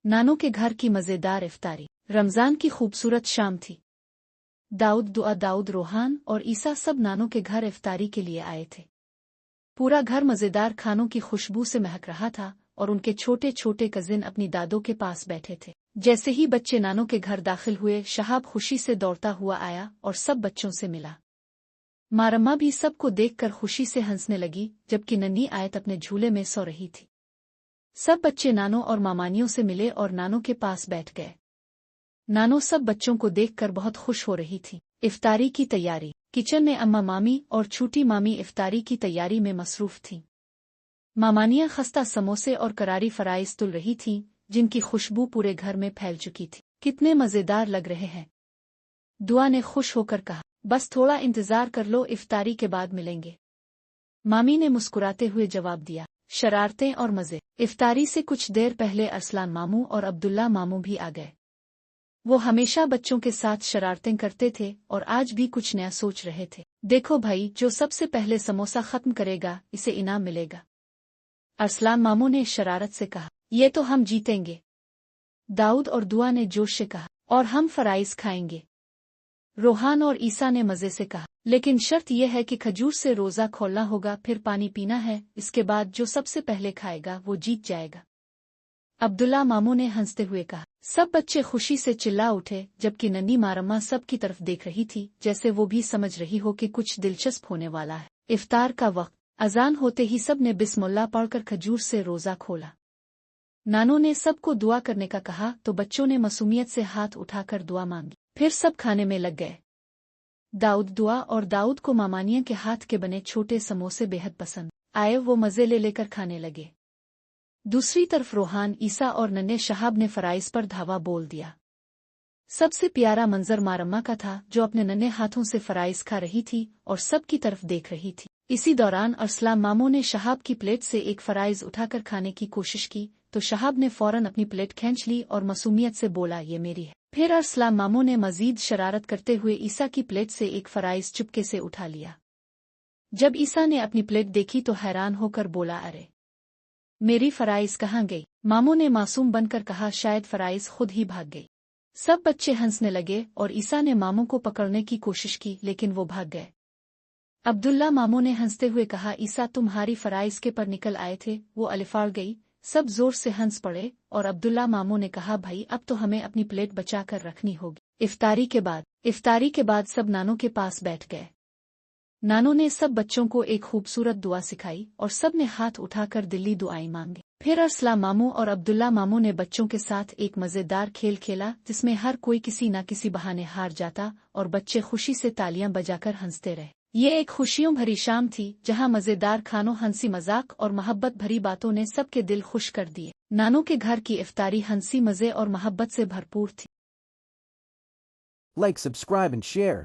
नानों के घर की मज़ेदार इफ्तारी। रमज़ान की खूबसूरत शाम थी। दाऊद, रोहान और ईसा सब नानों के घर इफ्तारी के लिए आए थे। पूरा घर मज़ेदार खानों की खुशबू से महक रहा था और उनके छोटे छोटे कजिन अपनी दादों के पास बैठे थे। जैसे ही बच्चे नानों के घर दाखिल हुए, शहाब खुशी से दौड़ता हुआ आया और सब बच्चों से मिला। मारम्मा भी सबको देखकर खुशी से हंसने लगी, जबकि नन्ही आयत अपने झूले में सो रही थी। सब बच्चे नानों और मामानियों से मिले और नानों के पास बैठ गए। नानो सब बच्चों को देखकर बहुत खुश हो रही थी। इफ्तारी की तैयारी। किचन में अम्मा मामी और छोटी मामी इफ्तारी की तैयारी में मसरूफ थीं। मामानियां खस्ता समोसे और करारी फराइज तुल रही थीं, जिनकी खुशबू पूरे घर में फैल चुकी थी। कितने मज़ेदार लग रहे हैं, दुआ ने खुश होकर कहा। बस थोड़ा इंतजार कर लो, इफ्तारी के बाद मिलेंगे, मामी ने मुस्कुराते हुए जवाब दिया। शरारतें और मज़े। इफ्तारी से कुछ देर पहले अरसलान मामू और अब्दुल्ला मामू भी आ गए। वो हमेशा बच्चों के साथ शरारतें करते थे और आज भी कुछ नया सोच रहे थे। देखो भाई, जो सबसे पहले समोसा खत्म करेगा इसे इनाम मिलेगा, अरसलान मामू ने शरारत से कहा। ये तो हम जीतेंगे, दाऊद और दुआ ने जोश से कहा। और हम फराइज खाएंगे, रोहान और ईसा ने मज़े से कहा। लेकिन शर्त यह है कि खजूर से रोज़ा खोलना होगा, फिर पानी पीना है, इसके बाद जो सबसे पहले खाएगा वो जीत जाएगा, अब्दुल्ला मामू ने हंसते हुए कहा। सब बच्चे खुशी से चिल्ला उठे, जबकि नन्ही मारम्मा सब की तरफ देख रही थी, जैसे वो भी समझ रही हो कि कुछ दिलचस्प होने वाला है। इफ्तार का वक्त। अजान होते ही सब ने बिस्मिल्लाह पढ़कर खजूर से रोज़ा खोला। नानों ने सबको दुआ करने का कहा तो बच्चों ने मासूमियत से हाथ उठाकर दुआ मांगी। फिर सब खाने में लग गए। दुआ और दाऊद को मामानिया के हाथ के बने छोटे समोसे बेहद पसंद आए। वो मज़े ले लेकर खाने लगे। दूसरी तरफ रोहान, ईसा और नन्हे शहाब ने फराइज पर धावा बोल दिया। सबसे प्यारा मंजर मारम्मा का था, जो अपने नन्हे हाथों से फराइज खा रही थी और सब की तरफ देख रही थी। इसी दौरान अरसलान मामू ने शहाब की प्लेट से एक फराइज उठाकर खाने की कोशिश की तो शहाब ने फौरन अपनी प्लेट खींच ली और मासूमियत से बोला, ये मेरी है। फिर अरसलान मामू ने मजीद शरारत करते हुए ईसा की प्लेट से एक फराइज चुपके से उठा लिया। जब ईसा ने अपनी प्लेट देखी तो हैरान होकर बोला, अरे मेरी फराइज कहाँ गई? मामू ने मासूम बनकर कहा, शायद फराइज खुद ही भाग गई। सब बच्चे हंसने लगे और ईसा ने मामू को पकड़ने की कोशिश की, लेकिन वो भाग गए। अब्दुल्ला मामू ने हंसते हुए कहा, ईसा तुम्हारी फराइज के पर निकल आए थे, वो अलिफाड़ गई। सब जोर से हंस पड़े और अब्दुल्ला मामू ने कहा, भाई अब तो हमें अपनी प्लेट बचा कर रखनी होगी। इफ्तारी के बाद सब नानों के पास बैठ गए। नानों ने सब बच्चों को एक खूबसूरत दुआ सिखाई और सब ने हाथ उठाकर दिली दुआएं मांगी। फिर अरसलान मामू और अब्दुल्ला मामू ने बच्चों के साथ एक मज़ेदार खेल खेला, जिसमें हर कोई किसी न किसी बहाने हार जाता और बच्चे खुशी से तालियां बजाकर हंसते रहे। ये एक खुशियों भरी शाम थी, जहां मज़ेदार खानों, हंसी मजाक और मोहब्बत भरी बातों ने सबके दिल खुश कर दिए। नानों के घर की इफ्तारी हंसी, मज़े और मोहब्बत से भरपूर थी। Like, subscribe and share.